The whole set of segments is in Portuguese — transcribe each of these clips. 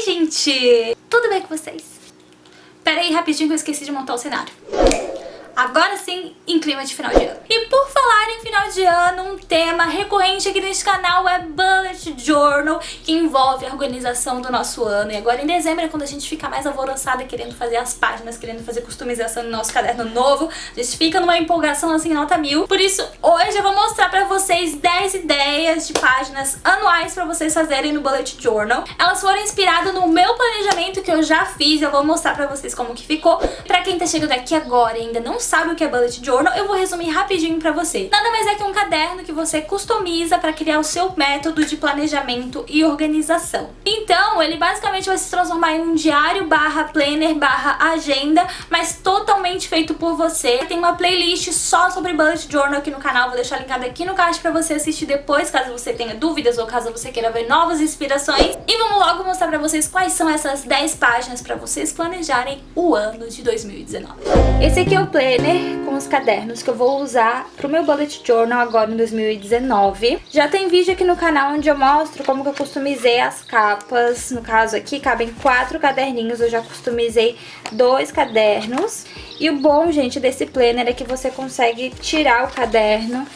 gente! Tudo bem com vocês? Pera aí rapidinho que eu esqueci de montar o cenário. Agora sim, em clima de final de ano. E por falar em final de ano, um tema recorrente aqui neste canal é Bullet Journal, que envolve a organização do nosso ano. E agora em dezembro é quando a gente fica mais alvoroçada querendo fazer as páginas, querendo fazer customização no nosso caderno novo. A gente fica numa empolgação assim, nota 1000. Por isso, hoje eu vou mostrar pra vocês 10 ideias de páginas anuais pra vocês fazerem no Bullet Journal. Elas foram inspiradas no meu planejamento que eu já fiz. Eu vou mostrar pra vocês como que ficou. Pra quem tá chegando aqui agora e ainda não sabe o que é Bullet Journal, eu vou resumir rapidinho pra você. Nada mais é que um caderno que você customiza pra criar o seu método de planejamento e organização. Então, ele basicamente vai se transformar em um diário / planner / agenda, mas totalmente feito por você. Tem uma playlist só sobre Bullet Journal aqui no canal, vou deixar linkado aqui no card pra você assistir depois, caso você tenha dúvidas ou caso você queira ver novas inspirações. E vamos logo mostrar pra vocês quais são essas 10 páginas pra vocês planejarem o ano de 2019. Esse aqui é o planner com os cadernos que eu vou usar pro meu Bullet Journal agora em 2019. Já tem vídeo aqui no canal onde eu mostro como que eu customizei as capas. No caso aqui cabem 4 caderninhos, eu já customizei 2 cadernos. E o bom, gente, desse planner é que você consegue tirar o caderno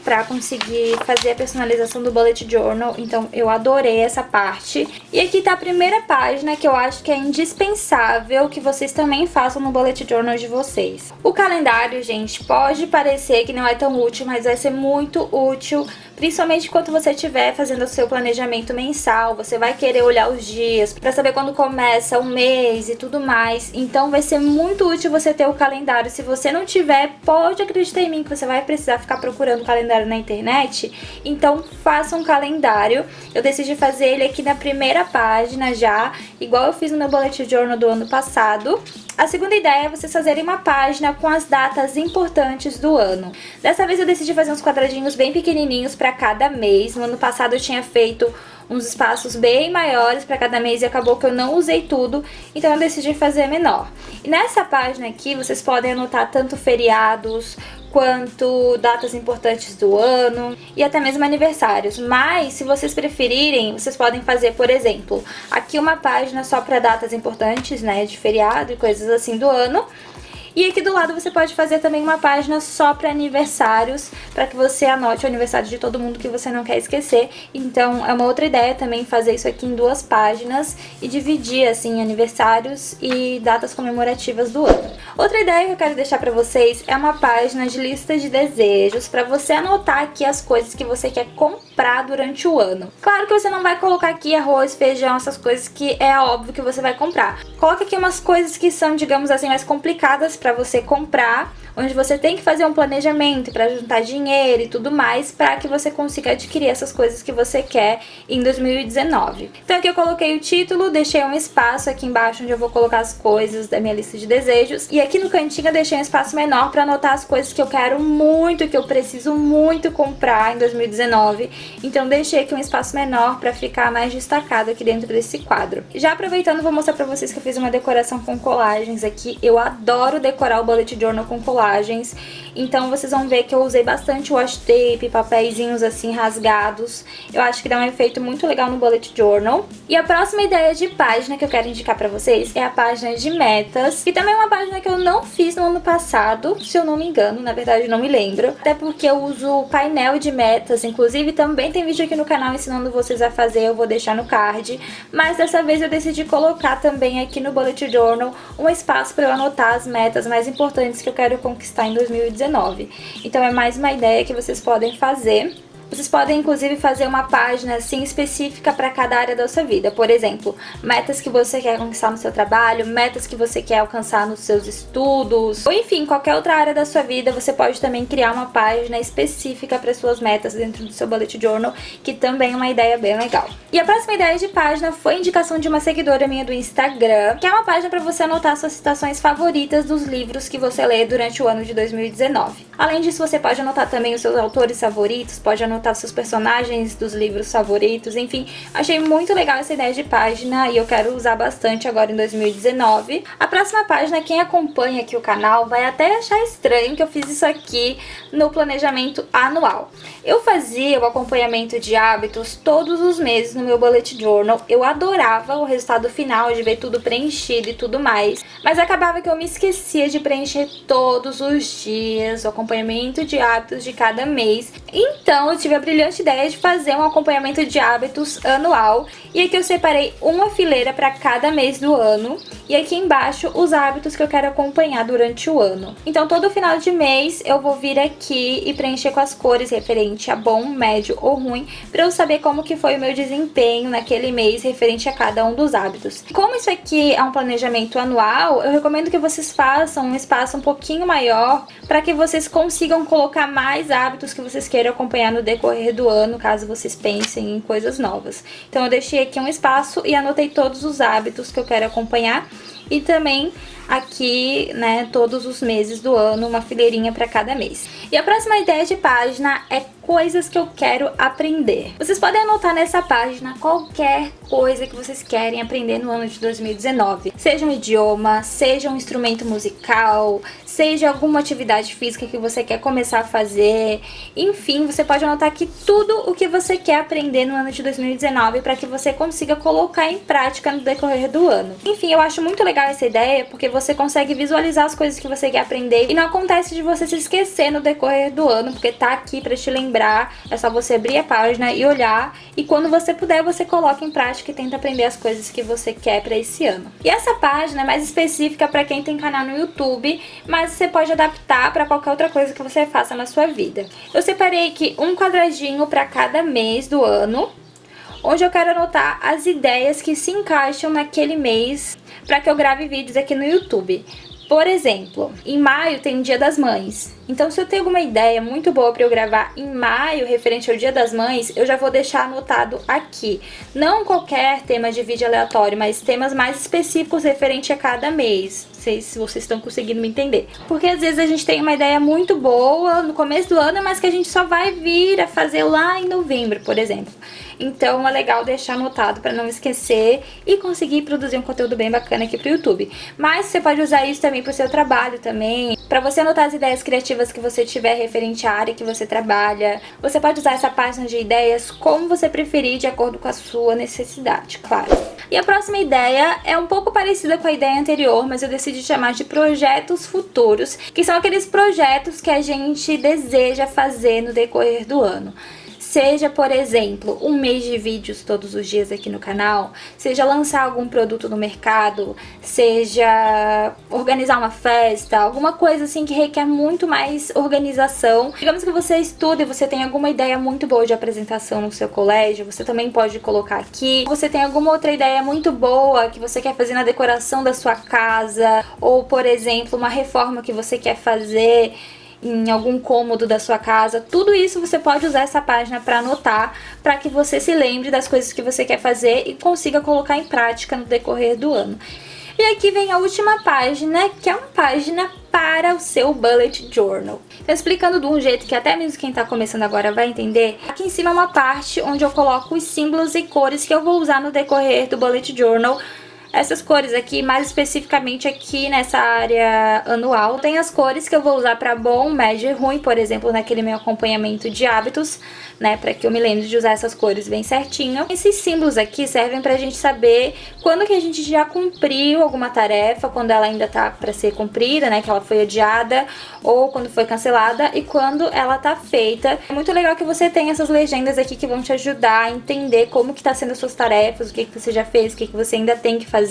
pra conseguir fazer a personalização do Bullet Journal, então eu adorei essa parte. E aqui tá a primeira página que eu acho que é indispensável que vocês também façam no Bullet Journal de vocês. O calendário, gente, pode parecer que não é tão útil, mas vai ser muito útil, principalmente quando você estiver fazendo o seu planejamento mensal. Você vai querer olhar os dias pra saber quando começa o mês e tudo mais, então vai ser muito útil você ter o calendário. Se você não tiver, pode acreditar em mim que você vai precisar ficar procurando o calendário na internet, então faça um calendário. Eu decidi fazer ele aqui na primeira página já, igual eu fiz no meu Bullet Journal do ano passado. A segunda ideia é vocês fazerem uma página com as datas importantes do ano. Dessa vez eu decidi fazer uns quadradinhos bem pequenininhos para cada mês. No ano passado eu tinha feito uns espaços bem maiores para cada mês e acabou que eu não usei tudo, então eu decidi fazer menor. E nessa página aqui vocês podem anotar tanto feriados quanto datas importantes do ano e até mesmo aniversários. Mas se vocês preferirem, vocês podem fazer, por exemplo, aqui uma página só para datas importantes, né, de feriado e coisas assim do ano. E aqui do lado você pode fazer também uma página só para aniversários, para que você anote o aniversário de todo mundo que você não quer esquecer. Então é uma outra ideia também fazer isso aqui em 2 páginas e dividir assim aniversários e datas comemorativas do ano. Outra ideia que eu quero deixar para vocês é uma página de lista de desejos, para você anotar aqui as coisas que você quer comprar durante o ano. Claro que você não vai colocar aqui arroz, feijão, essas coisas que é óbvio que você vai comprar. Coloca aqui umas coisas que são, digamos assim, mais complicadas para você comprar, onde você tem que fazer um planejamento para juntar dinheiro e tudo mais, para que você consiga adquirir essas coisas que você quer em 2019. Então aqui eu coloquei o título, deixei um espaço aqui embaixo onde eu vou colocar as coisas da minha lista de desejos, e aqui no cantinho eu deixei um espaço menor para anotar as coisas que eu quero muito, que eu preciso muito comprar em 2019. Então deixei aqui um espaço menor para ficar mais destacado aqui dentro desse quadro. Já aproveitando, vou mostrar para vocês que eu fiz uma decoração com colagens aqui. Eu adoro decorar o Bullet Journal com colagens, então vocês vão ver que eu usei bastante washi tape, papeizinhos assim rasgados. Eu acho que dá um efeito muito legal no Bullet Journal. E a próxima ideia de página que eu quero indicar pra vocês é a página de metas, que também é uma página que eu não fiz no ano passado, se eu não me engano, na verdade não me lembro, até porque eu uso painel de metas. Inclusive também tem vídeo aqui no canal ensinando vocês a fazer, eu vou deixar no card, mas dessa vez eu decidi colocar também aqui no Bullet Journal um espaço para eu anotar as metas mais importantes que eu quero conquistar em 2019. Então é mais uma ideia que vocês podem fazer. Vocês podem inclusive fazer uma página assim específica para cada área da sua vida. Por exemplo, metas que você quer conquistar no seu trabalho, metas que você quer alcançar nos seus estudos, ou enfim, qualquer outra área da sua vida. Você pode também criar uma página específica para suas metas dentro do seu Bullet Journal, que também é uma ideia bem legal. E a próxima ideia de página foi indicação de uma seguidora minha do Instagram, que é uma página para você anotar suas citações favoritas dos livros que você lê durante o ano de 2019. Além disso, você pode anotar também os seus autores favoritos, pode anotar anotar seus personagens dos livros favoritos, enfim. Achei muito legal essa ideia de página e eu quero usar bastante agora em 2019. A próxima página, quem acompanha aqui o canal vai até achar estranho que eu fiz isso aqui no planejamento anual. Eu fazia o acompanhamento de hábitos todos os meses no meu bullet journal. Eu adorava o resultado final de ver tudo preenchido e tudo mais, mas acabava que eu me esquecia de preencher todos os dias o acompanhamento de hábitos de cada mês. Então eu tive a brilhante ideia de fazer um acompanhamento de hábitos anual, e aqui eu separei uma fileira para cada mês do ano, e aqui embaixo os hábitos que eu quero acompanhar durante o ano. Então todo final de mês eu vou vir aqui e preencher com as cores referente a bom, médio ou ruim, para eu saber como que foi o meu desempenho naquele mês referente a cada um dos hábitos. Como isso aqui é um planejamento anual, eu recomendo que vocês façam um espaço um pouquinho maior para que vocês consigam colocar mais hábitos que vocês queiram acompanhar no decorrer do ano, caso vocês pensem em coisas novas. Então eu deixei aqui um espaço e anotei todos os hábitos que eu quero acompanhar, e também aqui, né, todos os meses do ano, uma fileirinha para cada mês. E a próxima ideia de página é coisas que eu quero aprender. Vocês podem anotar nessa página qualquer coisa que vocês querem aprender no ano de 2019. Seja um idioma, seja um instrumento musical, seja alguma atividade física que você quer começar a fazer. Enfim, você pode anotar aqui tudo o que você quer aprender no ano de 2019 para que você consiga colocar em prática no decorrer do ano. Enfim, eu acho muito legal essa ideia porque você consegue visualizar as coisas que você quer aprender e não acontece de você se esquecer no decorrer do ano, porque tá aqui para te lembrar. É só você abrir a página e olhar, e quando você puder você coloca em prática e tenta aprender as coisas que você quer para esse ano. E essa página é mais específica para quem tem canal no YouTube, mas você pode adaptar para qualquer outra coisa que você faça na sua vida. Eu separei aqui um quadradinho para cada mês do ano, onde eu quero anotar as ideias que se encaixam naquele mês para que eu grave vídeos aqui no YouTube. Por exemplo, em maio tem o Dia das Mães. Então, se eu tenho alguma ideia muito boa para eu gravar em maio referente ao Dia das Mães, eu já vou deixar anotado aqui. Não qualquer tema de vídeo aleatório, mas temas mais específicos referente a cada mês. Não sei se vocês estão conseguindo me entender. Porque às vezes a gente tem uma ideia muito boa no começo do ano, mas que a gente só vai vir a fazer lá em novembro, por exemplo. Então é legal deixar anotado para não esquecer e conseguir produzir um conteúdo bem bacana aqui pro YouTube. Mas você pode usar isso também pro seu trabalho também, para você anotar as ideias criativas que você tiver referente à área que você trabalha. Você pode usar essa página de ideias como você preferir, de acordo com a sua necessidade, claro. E a próxima ideia é um pouco parecida com a ideia anterior, mas eu decidi chamar de projetos futuros, que são aqueles projetos que a gente deseja fazer no decorrer do ano. Seja, por exemplo, um mês de vídeos todos os dias aqui no canal, seja lançar algum produto no mercado, seja organizar uma festa, alguma coisa assim que requer muito mais organização. Digamos que você estuda e você tem alguma ideia muito boa de apresentação no seu colégio, você também pode colocar aqui. Você tem alguma outra ideia muito boa que você quer fazer na decoração da sua casa, ou, por exemplo, uma reforma que você quer fazer em algum cômodo da sua casa. Tudo isso você pode usar essa página para anotar, para que você se lembre das coisas que você quer fazer e consiga colocar em prática no decorrer do ano. E aqui vem a última página, que é uma página para o seu bullet journal. Então, explicando de um jeito que até mesmo quem está começando agora vai entender, aqui em cima é uma parte onde eu coloco os símbolos e cores que eu vou usar no decorrer do bullet journal. Essas cores aqui, mais especificamente aqui nessa área anual, tem as cores que eu vou usar para bom, médio e ruim, por exemplo, naquele meu acompanhamento de hábitos, né, para que eu me lembre de usar essas cores bem certinho. Esses símbolos aqui servem pra gente saber quando que a gente já cumpriu alguma tarefa, quando ela ainda tá para ser cumprida, né, que ela foi adiada, ou quando foi cancelada, e quando ela tá feita. É muito legal que você tenha essas legendas aqui que vão te ajudar a entender como que tá sendo as suas tarefas, o que que você já fez, o que que você ainda tem que fazer,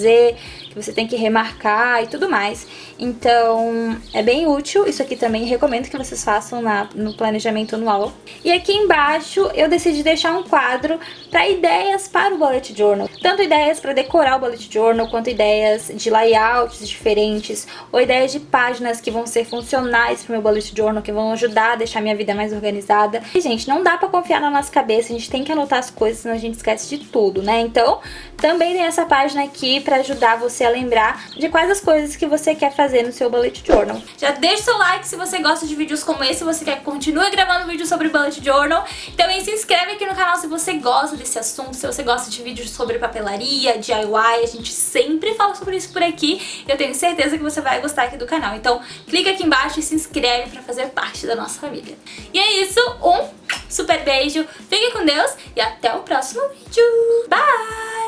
que você tem que remarcar e tudo mais. Então é bem útil, isso aqui também recomendo que vocês façam no planejamento anual. E aqui embaixo eu decidi deixar um quadro para ideias para o bullet journal, tanto ideias para decorar o bullet journal, quanto ideias de layouts diferentes, ou ideias de páginas que vão ser funcionais para o meu bullet journal, que vão ajudar a deixar minha vida mais organizada. E gente, não dá para confiar na nossa cabeça, a gente tem que anotar as coisas, senão a gente esquece de tudo, né? Então também tem essa página aqui pra ajudar você a lembrar de quais as coisas que você quer fazer no seu bullet journal. Já deixa o seu like se você gosta de vídeos como esse, se você quer que continue gravando vídeos sobre bullet journal. Também se inscreve aqui no canal se você gosta desse assunto, se você gosta de vídeos sobre papelaria, DIY, a gente sempre fala sobre isso por aqui. Eu tenho certeza que você vai gostar aqui do canal. Então clica aqui embaixo e se inscreve pra fazer parte da nossa família. E é isso, um super beijo, fique com Deus e até o próximo vídeo. Bye!